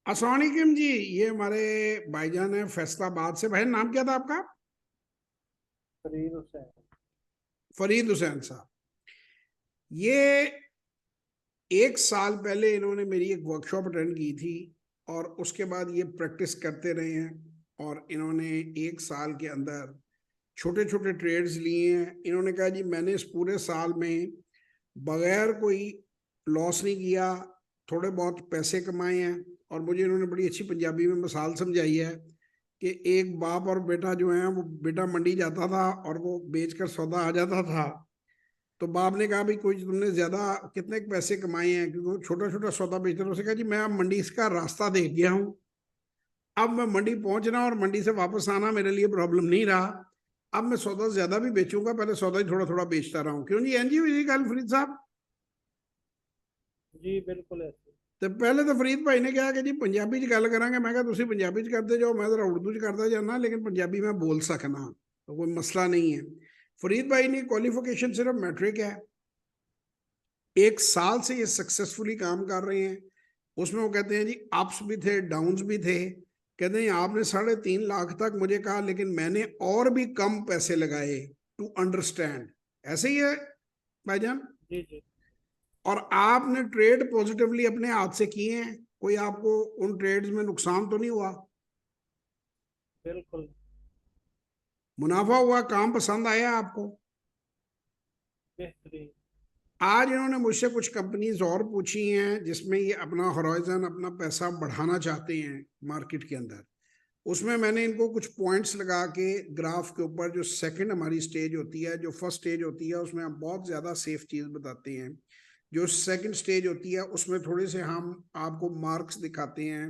अस्सलाम वालेकुम जी। ये हमारे भाईजान है फैसलाबाद से। भाई नाम क्या था आपका? फरीद हुसैन। फरीद हुसैन साहब। ये 1 साल पहले इन्होंने मेरी एक वर्कशॉप अटेंड की थी और उसके बाद ये प्रैक्टिस करते रहे हैं और इन्होंने 1 साल के अंदर छोटे छोटे ट्रेड्स लिए हैं। इन्होंने कहा जी मैंने इस पूरे साल में बगैर कोई लॉस नहीं किया, थोड़े बहुत पैसे कमाए हैं। और मुझे इन्होंने बड़ी अच्छी पंजाबी में मिसाल समझाई है कि एक बाप और बेटा जो है, वो बेटा मंडी जाता था और वो बेचकर सौदा आ जाता था। तो बाप ने कहा भाई कोई तुमने ज्यादा कितने पैसे कमाए हैं, क्योंकि वो छोटा छोटा सौदा बेचता था। उसने कहा जी मैं अब मंडी का रास्ता देख गया हूँ, अब मैं मंडी पहुंचना और मंडी से वापस आना मेरे लिए प्रॉब्लम नहीं रहा। अब मैं सौदा ज्यादा भी बेचूंगा, पहले सौदा ही थोड़ा थोड़ा बेचता रहा हूँ। क्यों जी एनजी हुई गल फरीद साहब? जी बिल्कुल ऐसे। तो पहले तो फरीद भाई ने कहा कि जी पंजाबी च गल करांगे। मैं कहा तुसी पंजाबी च करते जाओ, मैं जरा उर्दू च करता जाना, लेकिन पंजाबी में बोल सकना तो कोई मसला नहीं है। फरीद भाई ने क्वालिफिकेशन सिर्फ मैट्रिक है। 1 साल से ये सक्सेसफुली काम कर रहे हैं। उसमें वो कहते हैं जी अप्स भी थे, डाउन्स भी थे। कहते हैं आपने 3.5 लाख तक मुझे कहा, लेकिन मैंने और भी कम पैसे लगाए टू अंडरस्टैंड। ऐसे ही है भाईजान। जी जी। और आपने ट्रेड पॉजिटिवली अपने हाथ से किए हैं, कोई आपको उन ट्रेड्स में नुकसान तो नहीं हुआ? बिल्कुल। मुनाफा हुआ? काम पसंद आया आपको? बेहतरीन। आज इन्होंने मुझसे कुछ कंपनीज और पूछी हैं जिसमें ये अपना हॉराइजन, अपना पैसा बढ़ाना चाहते हैं मार्केट के अंदर। उसमें मैंने इनको कुछ पॉइंट्स लगा के ग्राफ के ऊपर, जो सेकंड हमारी स्टेज होती है, जो फर्स्ट स्टेज होती है उसमें हम बहुत ज़्यादा सेफ चीज़ बताते हैं। जो सेकंड स्टेज होती है उसमें थोड़े से हम आपको मार्क्स दिखाते हैं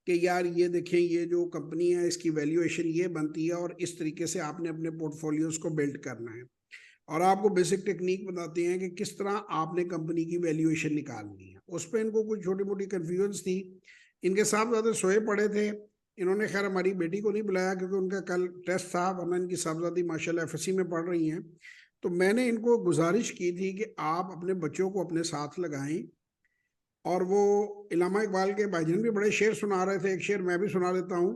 कि यार ये देखें, ये जो कंपनी है इसकी वैल्यूएशन ये बनती है और इस तरीके से आपने अपने पोर्टफोलियोज को बिल्ड करना है। और आपको बेसिक टेक्निक बताते हैं कि किस तरह आपने कंपनी की वैल्यूएशन निकालनी है। उस पर इनको कुछ छोटी मोटी कन्फ्यूजन थी। इनके साथ ज़्यादा सोए पड़े थे। इन्होंने खैर हमारी बेटी को नहीं बुलाया क्योंकि उनका कल टेस्ट था, वरना इनकी साहबजादी माशाल्लाह एफएससी में पढ़ रही हैं। तो मैंने इनको गुजारिश की थी कि आप अपने बच्चों को अपने साथ लगाएं। और वो इलामा इकबाल के भाईजान भी बड़े शेर सुना रहे थे, एक शेर मैं भी सुना देता हूँ।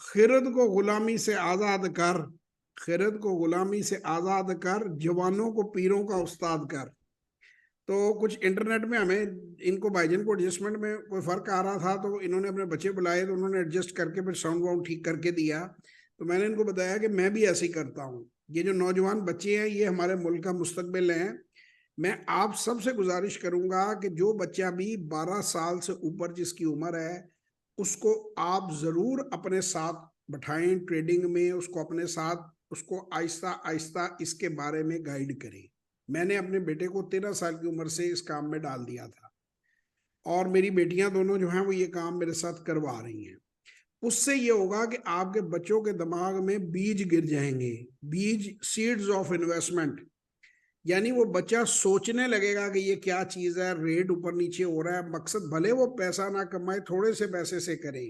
खिरद को गुलामी से आज़ाद कर, खिरद को गुलामी से आज़ाद कर, जवानों को पीरों का उस्ताद कर। तो कुछ इंटरनेट में हमें इनको भाईजान को एडजस्टमेंट में कोई फर्क आ रहा था, तो इन्होंने अपने बच्चे बुलाए तो उन्होंने एडजस्ट करके फिर साउंड वाउंड ठीक करके दिया। तो मैंने इनको बताया कि मैं भी ऐसे ही करता हूँ। ये जो नौजवान बच्चे हैं ये हमारे मुल्क का मुस्तकबिल हैं। मैं आप सबसे गुजारिश करूंगा कि जो बच्चा भी 12 साल से ऊपर जिसकी उम्र है, उसको आप जरूर अपने साथ बैठाएं ट्रेडिंग में, उसको अपने साथ, उसको आहिस्ता आहिस्ता इसके बारे में गाइड करें। मैंने अपने बेटे को 13 साल की उम्र से इस काम में डाल दिया था और मेरी बेटियां दोनों जो हैं वो ये काम मेरे साथ करवा रही हैं। उससे ये होगा कि आपके बच्चों के दिमाग में बीज गिर जाएंगे, बीज, सीड्स ऑफ इन्वेस्टमेंट। यानी वो बच्चा सोचने लगेगा कि ये क्या चीज है, रेट ऊपर नीचे हो रहा है, मकसद भले वो पैसा ना कमाए, थोड़े से पैसे से करे,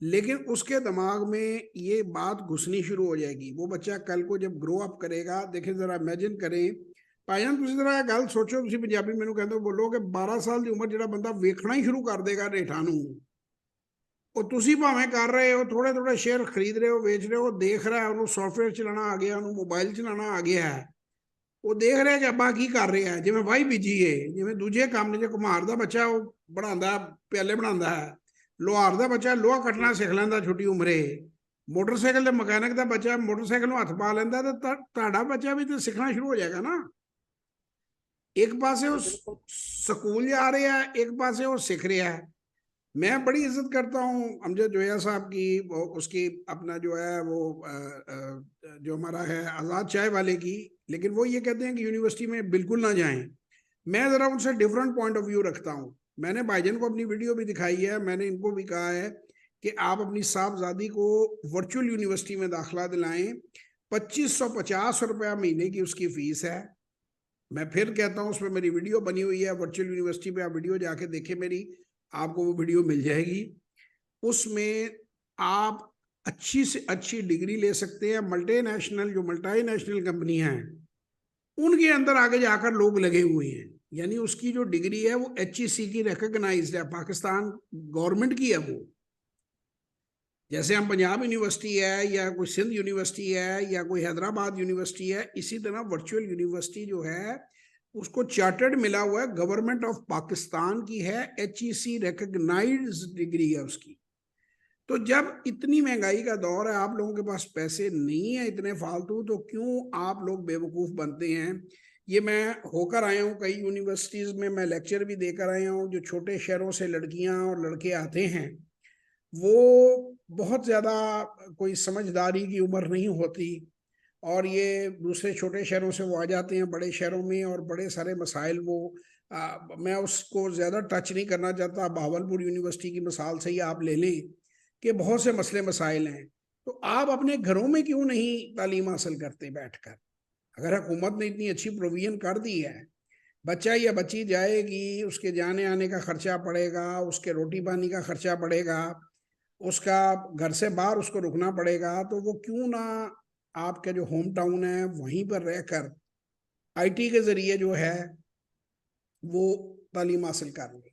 लेकिन उसके दिमाग में ये बात घुसनी शुरू हो जाएगी। वो बच्चा कल को जब ग्रो अप करेगा, देखिए जरा इमेजिन करें। ਭਾਈਆਂ ਤੁਸੀਂ जरा ਇਹ ਗੱਲ ਸੋਚੋ, ਤੁਸੀਂ ਪੰਜਾਬੀ ਮੈਨੂੰ ਕਹਿੰਦੇ ਬੋਲੋ ਕਿ 12 ਸਾਲ ਦੀ ਉਮਰ ਜਿਹੜਾ ਬੰਦਾ ਵੇਖਣਾ ਹੀ ਸ਼ੁਰੂ ਕਰ ਦੇਗਾ ਰੇਟਾਂ ਨੂੰ, ਉਹ ਤੁਸੀਂ ਭਾਵੇਂ ਕਰ ਰਹੇ ਹੋ ਥੋੜੇ ਥੋੜੇ ਸ਼ੇਅਰ ਖਰੀਦ ਰਹੇ ਹੋ, ਵੇਚ ਰਹੇ ਹੋ, ਦੇਖ ਰਿਹਾ ਉਹਨੂੰ ਸੌਫਟਵੇਅਰ ਚਲਾਉਣਾ ਆ ਗਿਆ, ਉਹਨੂੰ ਮੋਬਾਈਲ ਚਲਾਉਣਾ ਆ ਗਿਆ ਹੈ। ਉਹ ਦੇਖ ਰਿਹਾ ਕਿ ਅੱਬਾ ਕੀ ਕਰ ਰਿਹਾ, ਜਿਵੇਂ ਵਾਹੀ ਬੀਜੀ ਏ, ਜਿਵੇਂ ਦੂਜੇ ਕੰਮ ਨੇ, ਜੇ ਕੁਮਾਰ ਦਾ ਬੱਚਾ ਉਹ ਬਣਾਉਂਦਾ ਪਿਆਲੇ ਬਣਾਉਂਦਾ ਹੈ, ਲੋਹਾਰ ਦਾ ਬੱਚਾ ਲੋਹਾ ਕੱਟਣਾ ਸਿੱਖ ਲੈਂਦਾ ਛੋਟੀ ਉਮਰੇ, ਮੋਟਰਸਾਈਕਲ ਦੇ ਮਕੈਨਿਕ ਦਾ ਬੱਚਾ ਮੋਟਰਸਾਈਕਲ ਨੂੰ ਹੱਥ ਪਾ ਲੈਂਦਾ, ਤੇ ਤੁਹਾਡਾ ਬੱਚਾ ਵੀ ਤੇ ਸਿੱਖਣਾ ਸ਼ੁਰੂ ਹੋ ਜਾਏਗਾ ਨਾ। एक पासे वो जी बिल्कुल। स्कूल जा रहा है, एक पासे वो सीख रहा है। मैं बड़ी इज्जत करता हूँ अमजद जोया साहब की, उसकी अपना जो है वो जो हमारा है आज़ाद चाय वाले की। लेकिन वो ये कहते हैं कि यूनिवर्सिटी में बिल्कुल ना जाएं। मैं ज़रा उनसे डिफरेंट पॉइंट ऑफ व्यू रखता हूँ। मैंने भाईजान को अपनी वीडियो भी दिखाई है, मैंने इनको भी कहा है कि आप अपनी साहबजादी को वर्चुअल यूनिवर्सिटी में दाखिला दिलाएं। 2550 रुपया महीने की उसकी फीस है। मैं फिर कहता हूँ, उसमें मेरी वीडियो बनी हुई है वर्चुअल यूनिवर्सिटी पे, आप वीडियो जाके देखें मेरी, आपको वो वीडियो मिल जाएगी। उसमें आप अच्छी से अच्छी डिग्री ले सकते हैं। मल्टीनेशनल, जो मल्टीनेशनल कंपनियां हैं उनके अंदर आगे जाकर लोग लगे हुए हैं। यानी उसकी जो डिग्री है वो HEC की रिकॉग्नाइज्ड है, पाकिस्तान गवर्नमेंट की है वो। जैसे हम पंजाब यूनिवर्सिटी है या कोई सिंध यूनिवर्सिटी है या कोई हैदराबाद यूनिवर्सिटी है, इसी तरह वर्चुअल यूनिवर्सिटी जो है उसको चार्टर्ड मिला हुआ है, गवर्नमेंट ऑफ पाकिस्तान की है, HEC रिकॉग्नाइज्ड डिग्री है उसकी। तो जब इतनी महंगाई का दौर है, आप लोगों के पास पैसे नहीं है इतने फालतू, तो क्यों आप लोग बेवकूफ बनते हैं। ये मैं होकर आया हूँ कई यूनिवर्सिटीज में, मैं लेक्चर भी देकर आया हूँ। जो छोटे शहरों से लड़कियां और लड़के आते हैं वो बहुत ज्यादा कोई समझदारी की उम्र नहीं होती, और ये दूसरे छोटे शहरों से वो आ जाते हैं बड़े शहरों में, और बड़े सारे मसाइल वो मैं उसको ज्यादा टच नहीं करना चाहता। बहावलपुर यूनिवर्सिटी की मिसाल से ही आप ले लें कि बहुत से मसले मसाइल हैं। तो आप अपने घरों में क्यों नहीं तालीम हासिल करते बैठकर? अगर हुकूमत ने इतनी अच्छी प्रोविजन कर दी है, बच्चा या बच्ची जाएगी, उसके जाने आने का खर्चा पड़ेगा, उसके रोटी पानी का खर्चा पड़ेगा, उसका घर से बाहर उसको रुकना पड़ेगा, तो वो क्यों ना आपके जो होम टाउन है वहीं पर रहकर IT के जरिए जो है वो तालीम हासिल कर ले।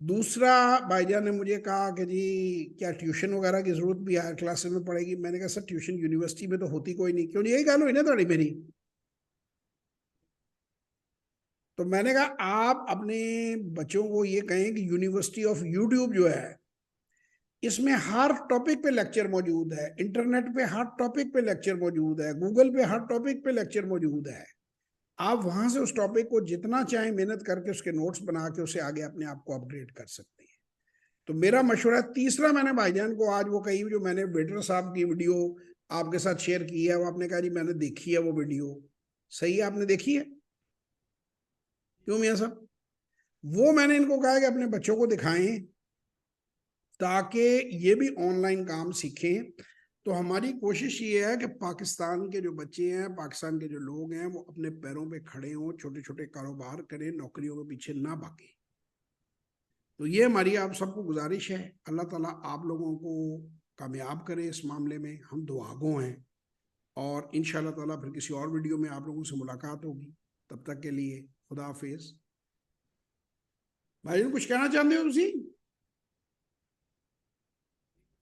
दूसरा, भाईजान ने मुझे कहा कि जी क्या ट्यूशन वगैरह की जरूरत भी हायर क्लासेस में पड़ेगी। मैंने कहा सर ट्यूशन यूनिवर्सिटी में तो होती कोई नहीं। क्यों नहीं, यही गल हुई ना थोड़ी मेरी। तो मैंने कहा आप अपने बच्चों को ये कहें कि यूनिवर्सिटी ऑफ यूट्यूब जो है, इसमें हर टॉपिक पे लेक्चर मौजूद है, इंटरनेट पे हर टॉपिक पे लेक्चर मौजूद है, गूगल पे हर टॉपिक पे लेक्चर मौजूद है। आप वहां से उस टॉपिक को जितना चाहें मेहनत करके उसके नोट्स बना के उसे आगे अपने आप को अपग्रेड कर सकते हैं। तो मेरा मशवरा है। तीसरा, मैंने भाईजान को आज वो कही जो मैंने वेटर साहब की वीडियो आपके साथ शेयर की है, वो आपने कहा जी मैंने देखी है वो वीडियो, सही है आपने देखी है, क्यों मियाँ साहब? वो मैंने इनको कहा कि अपने बच्चों को दिखाएं ताकि ये भी ऑनलाइन काम सीखें। तो हमारी कोशिश ये है कि पाकिस्तान के जो बच्चे हैं, पाकिस्तान के जो लोग हैं, वो अपने पैरों पे खड़े हों, छोटे छोटे कारोबार करें, नौकरियों के पीछे ना भागें। तो ये हमारी आप सबको गुजारिश है। अल्लाह ताला आप लोगों को कामयाब करे इस मामले में, हम दुआगो हैं। और इंशाल्लाह ताला फिर किसी और वीडियो में आप लोगों से मुलाकात होगी। तब तक के लिए खुदा हाफिज। भाई कुछ कहना चाहते हो तुसी?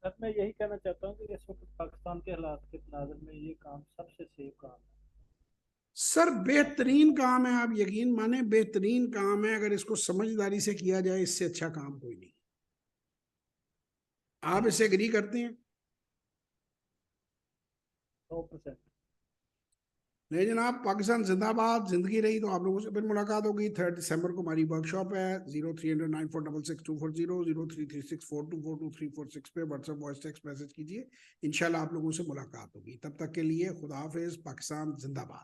सर मैं यही कहना चाहता हूँ कि इस वक्त पाकिस्तान के हालात के तनाज़ुर में ये काम सबसे सेफ काम है। सर बेहतरीन काम है, आप यकीन माने बेहतरीन काम है। अगर इसको समझदारी से किया जाए, इससे अच्छा काम कोई नहीं। आप इससे एग्री करते हैं? 100%। नहीं जनाब, पाकिस्तान जिंदाबाद। जिंदगी रही तो आप लोगों से फिर मुलाकात होगी। 3 दिसंबर को हमारी वर्कशॉप है। 0300946620, 033642423426 पे व्हाट्सएप वॉइस टेक्स्ट मैसेज कीजिए। इंशाल्लाह आप लोगों से मुलाकात होगी। तब तक के लिए खुदा हाफिज। पाकिस्तान जिंदाबाद।